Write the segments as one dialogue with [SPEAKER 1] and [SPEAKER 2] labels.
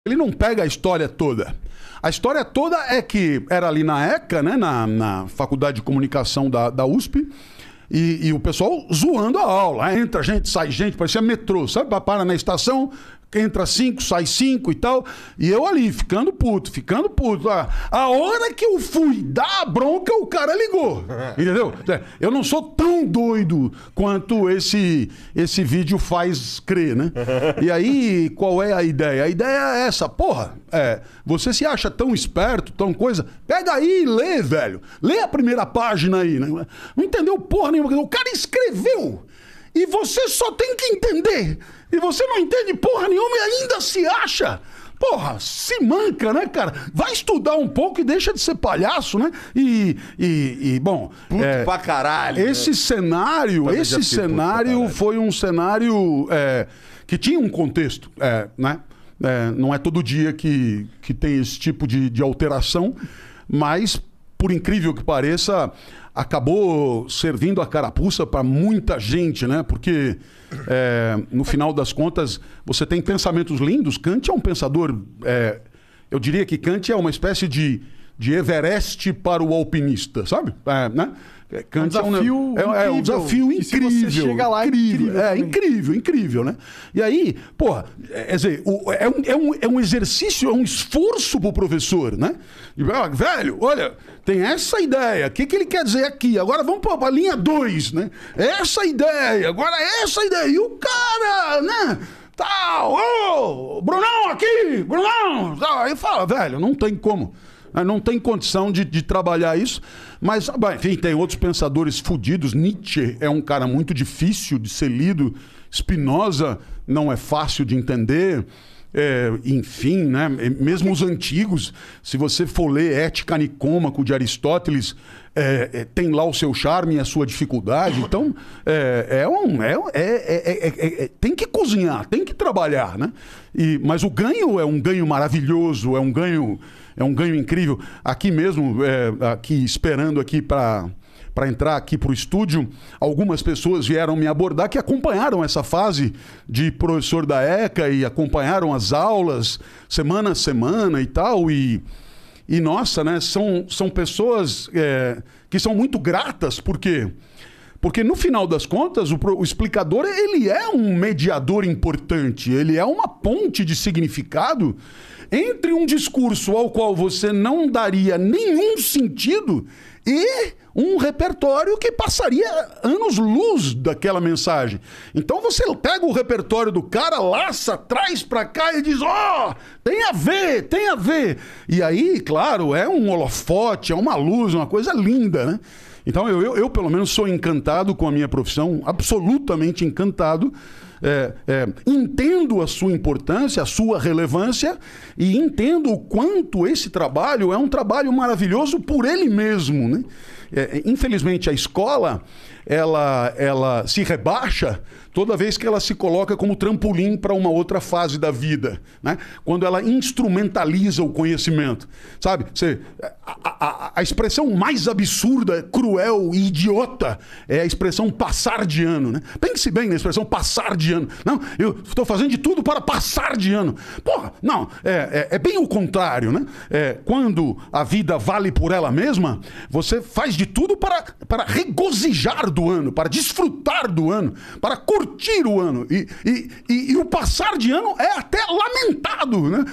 [SPEAKER 1] Ele não pega a história toda. A história toda é que era ali na ECA, né, na Faculdade de Comunicação da USP, e o pessoal zoando a aula. Entra gente, sai gente, parecia metrô, sabe? Para na estação, entra 5, sai 5 e tal. E eu ali, ficando puto. A hora que eu fui dar a bronca, o cara ligou. Entendeu? Eu não sou tão doido quanto esse vídeo faz crer, né? E aí, qual é a ideia? A ideia é essa. Porra, você se acha tão esperto, tão coisa? Pega aí e lê, velho. Lê a primeira página aí, né? Não entendeu porra nenhuma. O cara escreveu. E você só tem que entender. E você não entende porra nenhuma e ainda se acha. Porra, se manca, né, cara? Vai estudar um pouco e deixa de ser palhaço, né? Bom...
[SPEAKER 2] Puto pra caralho.
[SPEAKER 1] Esse cenário foi um cenário que tinha um contexto, né? Não é todo dia que tem esse tipo de alteração, mas, por incrível que pareça, acabou servindo a carapuça para muita gente, né? Porque, no final das contas, você tem pensamentos lindos. Kant é um pensador... eu diria que Kant é uma espécie de Everest para o alpinista, sabe? Né? Kant é um desafio incrível. Se você chega lá, incrível, né? E aí, porra, quer dizer, é um exercício, é um esforço pro professor, né? Velho, olha, tem essa ideia, o que ele quer dizer aqui? Agora vamos pra linha 2, né? Essa ideia, agora essa ideia. E o cara, né? Tal, ô, Brunão aqui, Brunão! Tal. Aí fala, velho, não tem como. Não tem condição de trabalhar isso. Mas, enfim, tem outros pensadores fudidos. Nietzsche é um cara muito difícil de ser lido. Spinoza não é fácil de entender. Enfim, né? Mesmo os antigos, se você for ler Ética Nicômaco de Aristóteles, tem lá o seu charme e a sua dificuldade. Então, tem que cozinhar, tem que trabalhar, né? Mas o ganho é um ganho maravilhoso, é um ganho incrível. Aqui mesmo, aqui esperando aqui para entrar aqui para o estúdio, algumas pessoas vieram me abordar que acompanharam essa fase de professor da ECA e acompanharam as aulas semana a semana e tal. E nossa, né, são pessoas que são muito gratas, porque no final das contas o explicador ele é um mediador importante, ele é uma ponte de significado entre um discurso ao qual você não daria nenhum sentido e um repertório que passaria anos-luz daquela mensagem. Então você pega o repertório do cara, laça, traz pra cá e diz, tem a ver. E aí, claro, é um holofote, é uma luz, uma coisa linda, né? Então eu pelo menos sou encantado com a minha profissão, absolutamente encantado. Entendo a sua importância, a sua relevância e entendo o quanto esse trabalho é um trabalho maravilhoso por ele mesmo, né? Infelizmente a escola ela se rebaixa toda vez que ela se coloca como trampolim para uma outra fase da vida, né? Quando ela instrumentaliza o conhecimento, sabe? A expressão mais absurda, cruel e idiota é a expressão passar de ano, né? Pense bem na expressão passar de ano. Não, eu estou fazendo de tudo para passar de ano. Porra, não, é bem o contrário, né? Quando a vida vale por ela mesma, você faz de tudo para regozijar do ano, para desfrutar do ano, para curtir o ano. E o passar de ano é até lamentado, né?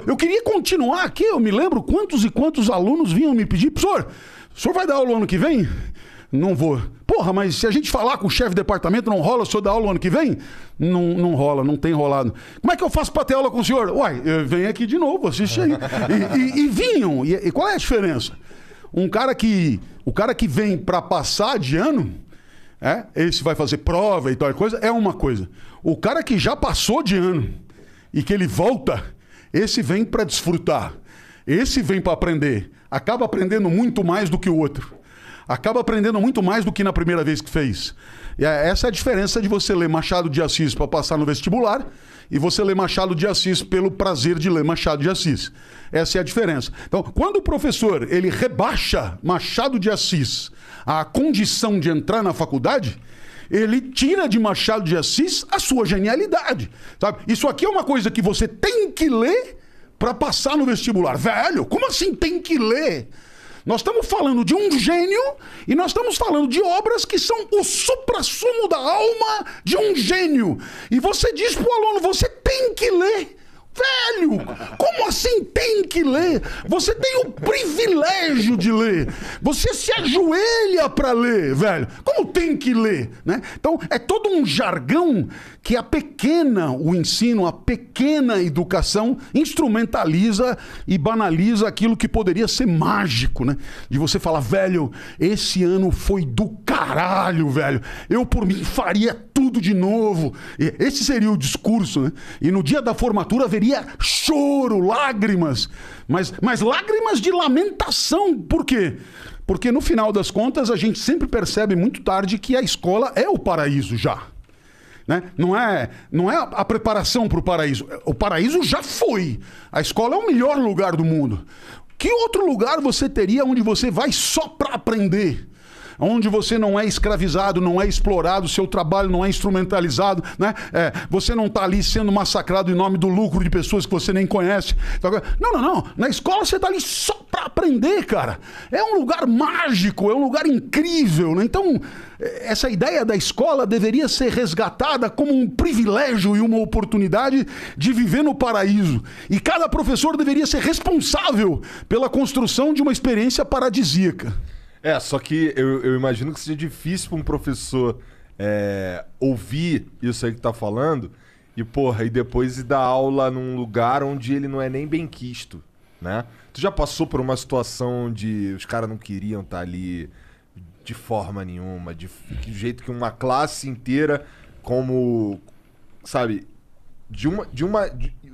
[SPEAKER 1] Eu queria continuar aqui, eu me lembro quantos e quantos alunos vinham me pedir, professor, o senhor vai dar aula ano que vem? Não vou. Porra, mas se a gente falar com o chefe de departamento, não rola o senhor dar aula ano que vem? Não rola, não tem rolado. Como é que eu faço para ter aula com o senhor? Uai, vem aqui de novo, assiste aí. E vinham. E qual é a diferença? O cara que vem para passar de ano, esse vai fazer prova e tal coisa, é uma coisa. O cara que já passou de ano e que ele volta, esse vem para desfrutar. Esse vem para aprender. Acaba aprendendo muito mais do que o outro. Acaba aprendendo muito mais do que na primeira vez que fez. E essa é a diferença de você ler Machado de Assis para passar no vestibular e você ler Machado de Assis pelo prazer de ler Machado de Assis. Essa é a diferença. Então, quando o professor ele rebaixa Machado de Assis à condição de entrar na faculdade, ele tira de Machado de Assis a sua genialidade, sabe? Isso aqui é uma coisa que você tem que ler para passar no vestibular. Velho, como assim tem que ler? Nós estamos falando de um gênio e nós estamos falando de obras que são o suprassumo da alma de um gênio. E você diz para o aluno, você tem que ler. Velho, como assim tem que ler? Você tem o privilégio de ler. Você se ajoelha para ler, velho. Como tem que ler, né? Então, é todo um jargão que o ensino, a pequena educação instrumentaliza e banaliza aquilo que poderia ser mágico, né? De você falar, velho, esse ano foi do caralho, velho. Eu, por mim, faria tudo de novo. Esse seria o discurso, né? E no dia da formatura haveria choro, lágrimas, mas lágrimas de lamentação. Por quê? Porque no final das contas a gente sempre percebe muito tarde que a escola é o paraíso já. Né? Não é a preparação para o paraíso. O paraíso já foi. A escola é o melhor lugar do mundo. Que outro lugar você teria onde você vai só para aprender? Onde você não é escravizado, não é explorado, seu trabalho não é instrumentalizado, né? Você não está ali sendo massacrado em nome do lucro de pessoas que você nem conhece. Não. Na escola você está ali só para aprender, cara. É um lugar mágico, é um lugar incrível, né? Então, essa ideia da escola deveria ser resgatada como um privilégio e uma oportunidade de viver no paraíso. E cada professor deveria ser responsável pela construção de uma experiência paradisíaca.
[SPEAKER 2] Só que eu imagino que seja difícil para um professor ouvir isso aí que tá falando e depois ir dar aula num lugar onde ele não é nem bem quisto, né? Tu já passou por uma situação onde os caras não queriam estar ali de forma nenhuma, de jeito que uma classe inteira, como, sabe,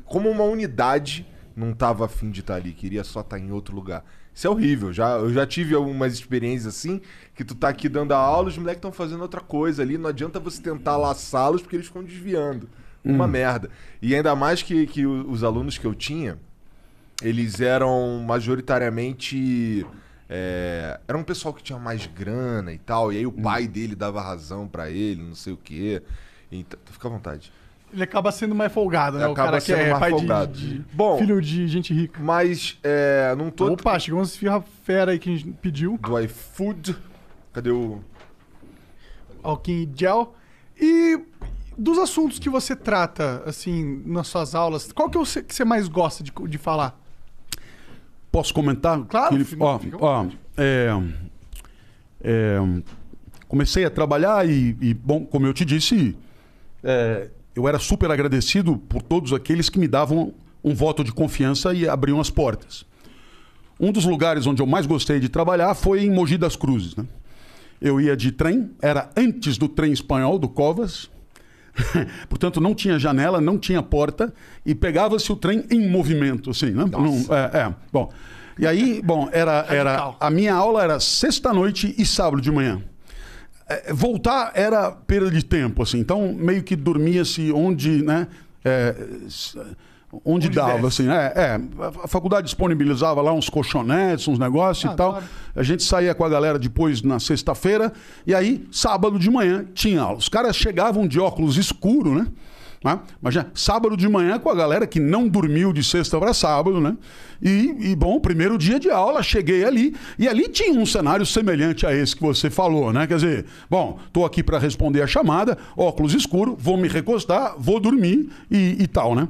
[SPEAKER 2] como uma unidade não tava a fim de estar ali, queria só estar em outro lugar. Isso é horrível. Eu já tive algumas experiências assim, que tu tá aqui dando a aula, os moleques estão fazendo outra coisa ali, não adianta você tentar laçá-los porque eles ficam desviando. Uma merda. E ainda mais que os alunos que eu tinha, eles eram majoritariamente... era um pessoal que tinha mais grana e tal, e aí o pai dele dava razão pra ele, não sei o quê. Então, fica à vontade.
[SPEAKER 3] Ele acaba sendo mais folgado, né?
[SPEAKER 2] Acaba
[SPEAKER 3] o cara que é
[SPEAKER 2] mais
[SPEAKER 3] pai
[SPEAKER 2] folgado.
[SPEAKER 3] Bom, filho de gente rica.
[SPEAKER 2] Mas não tô...
[SPEAKER 3] Opa, chegou uns firra fera aí que a gente pediu.
[SPEAKER 2] Do iFood. Cadê o...
[SPEAKER 3] Alquim gel. E dos assuntos que você trata, assim, nas suas aulas, qual que é o que você mais gosta de falar?
[SPEAKER 1] Posso comentar?
[SPEAKER 3] Claro.
[SPEAKER 1] Comecei a trabalhar e, bom, como eu te disse... eu era super agradecido por todos aqueles que me davam um voto de confiança e abriam as portas. Um dos lugares onde eu mais gostei de trabalhar foi em Mogi das Cruzes, né? Eu ia de trem, era antes do trem espanhol, do Covas, portanto não tinha janela, não tinha porta, e pegava-se o trem em movimento, assim, né? Bom, e aí, a minha aula era sexta-noite e sábado de manhã. Voltar era perda de tempo, assim. Então, meio que dormia-se onde, né? Onde dava, assim. A faculdade disponibilizava lá uns colchonetes, uns negócios e tal. Claro. A gente saía com a galera depois na sexta-feira. E aí, sábado de manhã, tinha aula. Os caras chegavam de óculos escuro, né? Mas já sábado de manhã com a galera que não dormiu de sexta para sábado, né? Bom, primeiro dia de aula, cheguei ali, e ali tinha um cenário semelhante a esse que você falou, né? Quer dizer, bom, tô aqui para responder a chamada, óculos escuro, vou me recostar, vou dormir e tal, né?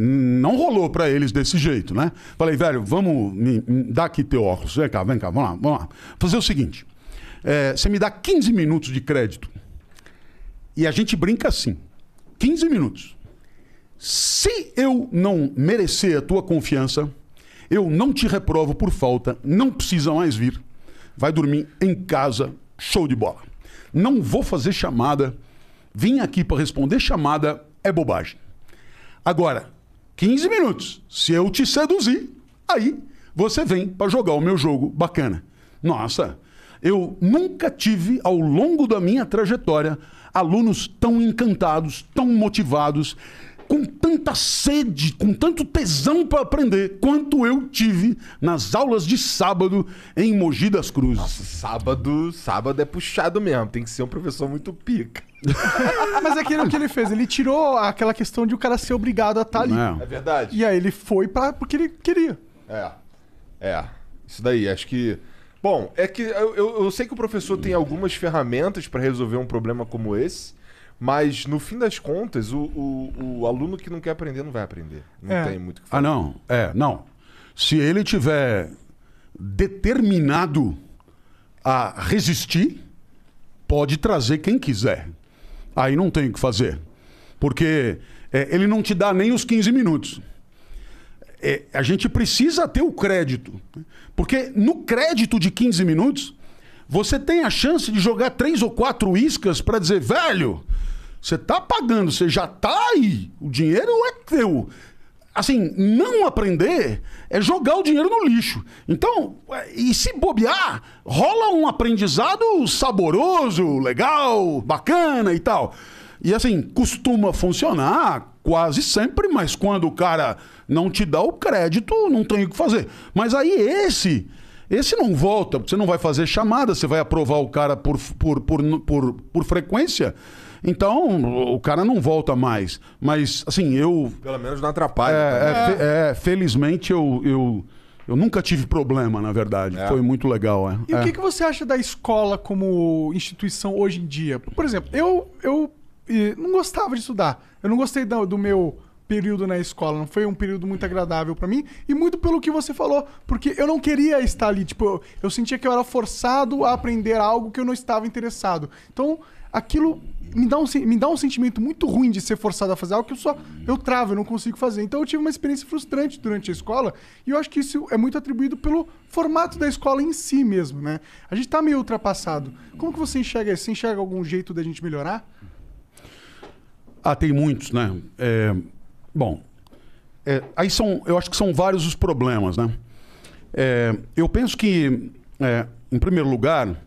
[SPEAKER 1] Não rolou para eles desse jeito, né? Falei, velho, vamos me dar aqui teu óculos, vem cá, vamos lá. Fazer o seguinte, você me dá 15 minutos de crédito e a gente brinca assim, 15 minutos. Se eu não merecer a tua confiança, eu não te reprovo por falta, não precisa mais vir. Vai dormir em casa, show de bola. Não vou fazer chamada, vim aqui para responder chamada, é bobagem. Agora, 15 minutos, se eu te seduzir, aí você vem para jogar o meu jogo bacana. Nossa, eu nunca tive ao longo da minha trajetória alunos tão encantados, tão motivados, com tanta sede, com tanto tesão para aprender, quanto eu tive nas aulas de sábado em Mogi das Cruzes.
[SPEAKER 2] Nossa, sábado é puxado mesmo. Tem que ser um professor muito pica.
[SPEAKER 3] Mas é aquilo que ele fez. Ele tirou aquela questão de o cara ser obrigado a estar ali.
[SPEAKER 2] É verdade.
[SPEAKER 3] E aí ele foi porque ele queria.
[SPEAKER 2] Isso daí, acho que... Bom, é que eu sei que o professor tem algumas ferramentas para resolver um problema como esse, mas no fim das contas, o aluno que não quer aprender não vai aprender. Não tem muito o que fazer.
[SPEAKER 1] Não. Se ele tiver determinado a resistir, pode trazer quem quiser. Aí não tem o que fazer. Porque ele não te dá nem os 15 minutos. A gente precisa ter o crédito. Porque no crédito de 15 minutos, você tem a chance de jogar 3 ou 4 iscas para dizer, velho, você tá pagando, você já tá aí, o dinheiro é teu. Assim, não aprender é jogar o dinheiro no lixo. Então, e se bobear, rola um aprendizado saboroso, legal, bacana e tal. E assim, costuma funcionar quase sempre, mas quando o cara não te dá o crédito, não tem o que fazer. Mas aí esse não volta, você não vai fazer chamada, você vai aprovar o cara por frequência. Então, o cara não volta mais. Mas, assim,
[SPEAKER 2] pelo menos não atrapalha.
[SPEAKER 1] Felizmente, eu nunca tive problema, na verdade. Foi muito legal.
[SPEAKER 3] E o que você acha da escola como instituição hoje em dia? Por exemplo, eu não gostava de estudar. Eu não gostei do meu período na escola. Não foi um período muito agradável pra mim. E muito pelo que você falou. Porque eu não queria estar ali. Tipo, eu sentia que eu era forçado a aprender algo que eu não estava interessado. Então, aquilo me dá um sentimento muito ruim de ser forçado a fazer algo que eu travo, eu não consigo fazer. Então eu tive uma experiência frustrante durante a escola e eu acho que isso é muito atribuído pelo formato da escola em si mesmo, né? A gente tá meio ultrapassado. Como que você enxerga isso? Você enxerga algum jeito da gente melhorar?
[SPEAKER 1] Tem muitos, né? Eu acho que são vários os problemas, né? Eu penso que, em primeiro lugar,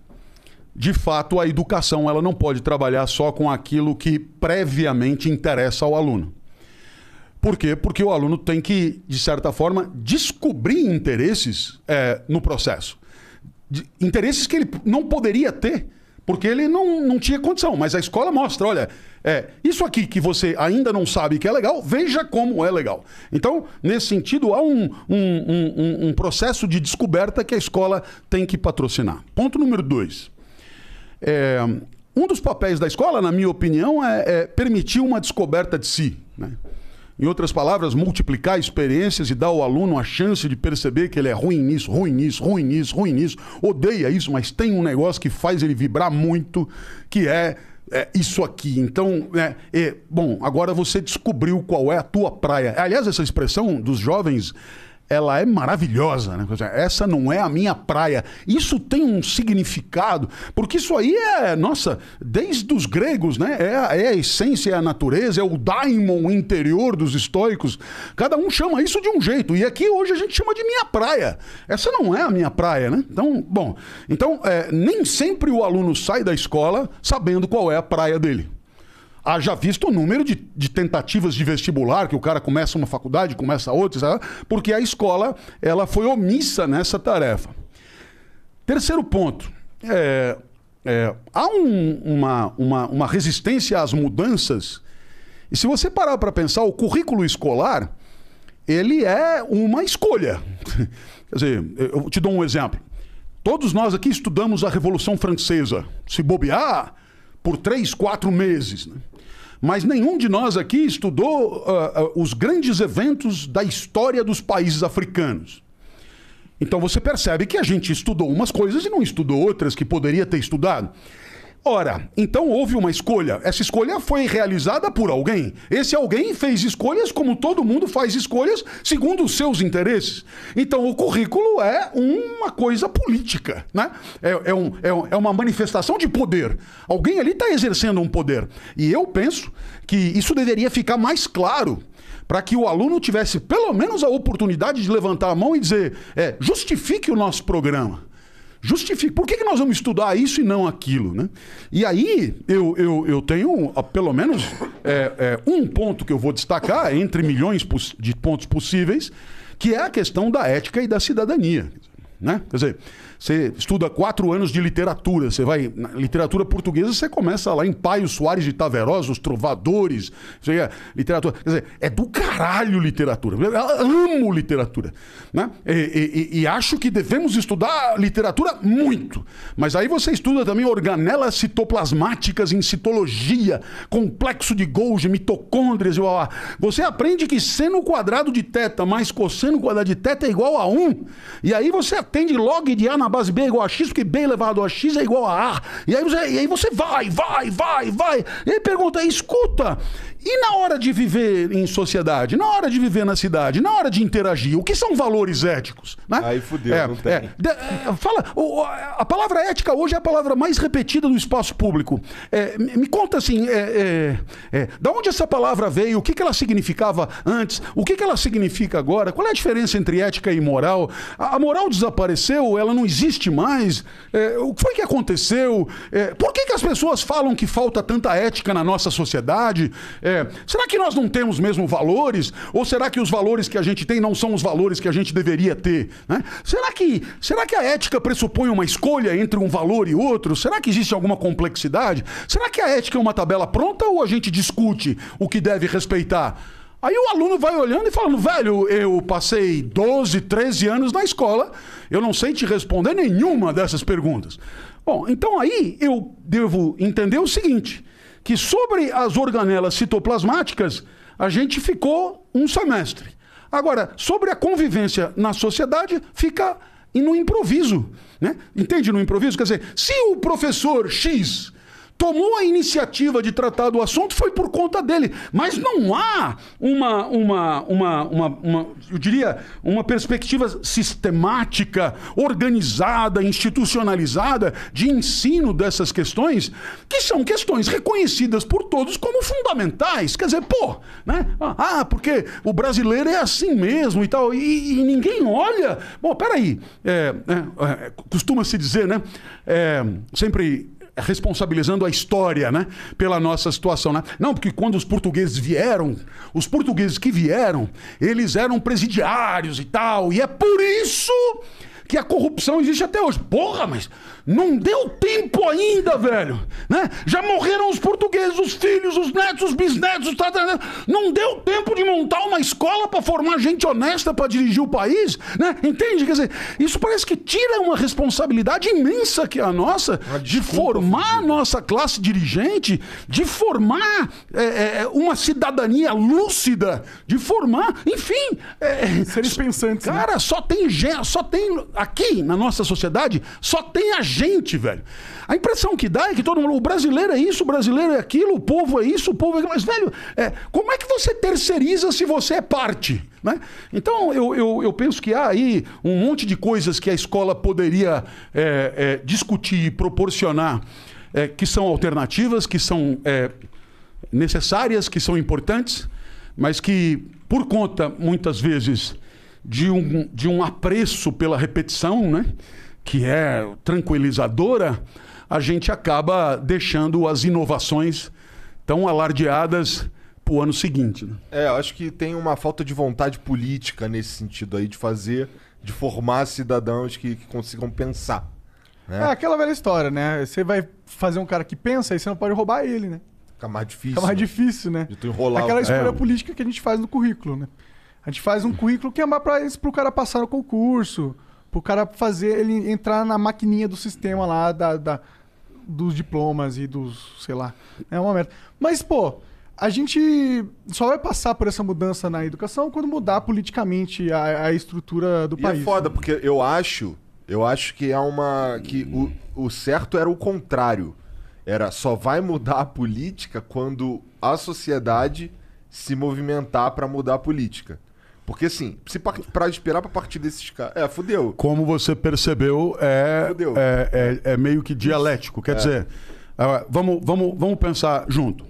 [SPEAKER 1] de fato, a educação ela não pode trabalhar só com aquilo que previamente interessa ao aluno. Por quê? Porque o aluno tem que, de certa forma, descobrir interesses no processo. Interesses que ele não poderia ter, porque ele não tinha condição. Mas a escola mostra, olha, isso aqui que você ainda não sabe que é legal, veja como é legal. Então, nesse sentido, há um processo de descoberta que a escola tem que patrocinar. Ponto número 2. Um dos papéis da escola, na minha opinião, é permitir uma descoberta de si, né? Em outras palavras, multiplicar experiências e dar ao aluno a chance de perceber que ele é ruim nisso, odeia isso, mas tem um negócio que faz ele vibrar muito, que é isso aqui. Então, bom, agora você descobriu qual é a tua praia. Aliás, essa expressão dos jovens, ela é maravilhosa, né? Essa não é a minha praia. Isso tem um significado, porque isso aí nossa, desde os gregos, né? É a essência, é a natureza, é o daimon interior dos estoicos. Cada um chama isso de um jeito. E aqui hoje a gente chama de minha praia. Essa não é a minha praia, né? Então, bom, nem sempre o aluno sai da escola sabendo qual é a praia dele. Haja visto o número de tentativas de vestibular, que o cara começa uma faculdade, começa outra, sabe? Porque a escola ela foi omissa nessa tarefa. Terceiro ponto, há uma resistência às mudanças, e se você parar para pensar, o currículo escolar, ele é uma escolha. Quer dizer, eu te dou um exemplo. Todos nós aqui estudamos a Revolução Francesa, se bobear, por 3, 4 meses, né? Mas nenhum de nós aqui estudou os grandes eventos da história dos países africanos. Então você percebe que a gente estudou umas coisas e não estudou outras que poderia ter estudado. Ora, então houve uma escolha. Essa escolha foi realizada por alguém. Esse alguém fez escolhas como todo mundo faz escolhas segundo os seus interesses. Então o currículo é uma coisa política, né? É uma manifestação de poder. Alguém ali está exercendo um poder. E eu penso que isso deveria ficar mais claro para que o aluno tivesse pelo menos a oportunidade de levantar a mão e dizer, justifique o nosso programa. justifica. Por que nós vamos estudar isso e não aquilo, né? E aí eu tenho pelo menos um ponto que eu vou destacar entre milhões de pontos possíveis, que é a questão da ética e da cidadania, né? Quer dizer, você estuda 4 anos de literatura, você vai na literatura portuguesa, você começa lá em Paio Soares de Taverosa, os trovadores, literatura, quer dizer, é do caralho literatura. Eu amo literatura, né? E acho que devemos estudar literatura muito, mas aí você estuda também organelas citoplasmáticas em citologia, complexo de Golgi, mitocôndrias, você aprende que seno quadrado de θ mais cosseno quadrado de θ é igual a 1, e aí você atende log de A na base B é igual a X, porque B elevado a X é igual a A. E aí você vai. E aí pergunta, escuta, e na hora de viver em sociedade, na hora de viver na cidade, na hora de interagir, o que são valores éticos? Né?
[SPEAKER 2] Aí fudeu, não tem.
[SPEAKER 1] A palavra ética hoje é a palavra mais repetida no espaço público. Me conta assim, da onde essa palavra veio, o que ela significava antes, o que ela significa agora, qual é a diferença entre ética e moral? A moral desapareceu, ela não existe mais? O que foi que aconteceu? Por que as pessoas falam que falta tanta ética na nossa sociedade? Será que nós não temos mesmo valores? Ou será que os valores que a gente tem não são os valores que a gente deveria ter? Né? Será que a ética pressupõe uma escolha entre um valor e outro? Será que existe alguma complexidade? Será que a ética é uma tabela pronta ou a gente discute o que deve respeitar? Aí o aluno vai olhando e falando, velho, eu passei 12, 13 anos na escola, eu não sei te responder nenhuma dessas perguntas. Bom, então aí eu devo entender o seguinte, que sobre as organelas citoplasmáticas, a gente ficou um semestre. Agora, sobre a convivência na sociedade, fica no improviso, né? Entende no improviso? Quer dizer, se o professor X tomou a iniciativa de tratar do assunto, foi por conta dele. Mas não há eu diria, uma perspectiva sistemática, organizada, institucionalizada de ensino dessas questões, que são questões reconhecidas por todos como fundamentais. Quer dizer, né? Porque o brasileiro é assim mesmo e tal, e ninguém olha. Bom, peraí, costuma-se dizer, né? Sempre responsabilizando a história, né, pela nossa situação, né? Não, porque quando os portugueses que vieram, eles eram presidiários e tal, e é por isso que a corrupção existe até hoje. Porra, mas não deu tempo ainda, velho, né? Já morreram os portugueses, os filhos, os netos, os bisnetos, não deu tempo de montar uma escola para formar gente honesta para dirigir o país, né? Entende? Quer dizer, isso parece que tira uma responsabilidade imensa que é a nossa, de formar a nossa classe dirigente, de formar uma cidadania lúcida, de formar, enfim...
[SPEAKER 3] seres pensantes.
[SPEAKER 1] Cara, né? só tem aqui na nossa sociedade, só tem a gente, velho. A impressão que dá é que todo mundo, o brasileiro é isso, o brasileiro é aquilo, o povo é isso, o povo é aquilo. Mas, velho, como é que você terceiriza se você é parte? Né? Então, eu penso que há aí um monte de coisas que a escola poderia discutir e proporcionar, que são alternativas, que são necessárias, que são importantes, mas que, por conta, muitas vezes, de um apreço pela repetição, né? Que é tranquilizadora, a gente acaba deixando as inovações tão alardeadas para o ano seguinte. Né?
[SPEAKER 2] Eu acho que tem uma falta de vontade política nesse sentido aí, de formar cidadãos que consigam pensar. Né?
[SPEAKER 3] É aquela velha história, né? Você vai fazer um cara que pensa e você não pode roubar ele, né?
[SPEAKER 2] Fica mais difícil.
[SPEAKER 3] Fica mais difícil, né?
[SPEAKER 2] De tu enrolar
[SPEAKER 3] aquela escolha política que a gente faz no currículo, né? A gente faz um currículo que é mais para o cara passar no concurso, para o cara fazer ele entrar na maquininha do sistema lá dos diplomas e dos, sei lá, é uma merda. Mas, a gente só vai passar por essa mudança na educação quando mudar politicamente a estrutura do país.
[SPEAKER 2] É foda, porque eu acho que que o certo era o contrário. Só vai mudar a política quando a sociedade se movimentar para mudar a política. Porque assim, para esperar para partir desses caras... fudeu.
[SPEAKER 1] Como você percebeu, é meio que dialético. Quer dizer, vamos pensar junto.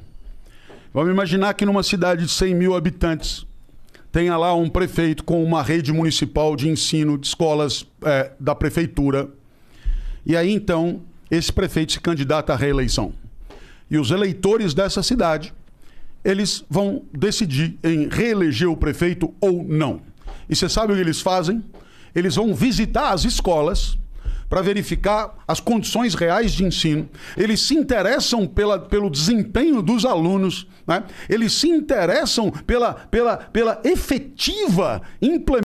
[SPEAKER 1] Vamos imaginar que numa cidade de 100 mil habitantes tenha lá um prefeito com uma rede municipal de ensino de escolas da prefeitura E aí, então, esse prefeito se candidata à reeleição. E os eleitores dessa cidade, eles vão decidir em reeleger o prefeito ou não. E você sabe o que eles fazem? Eles vão visitar as escolas para verificar as condições reais de ensino. Eles se interessam pelo desempenho dos alunos, né? Eles se interessam pela efetiva implementação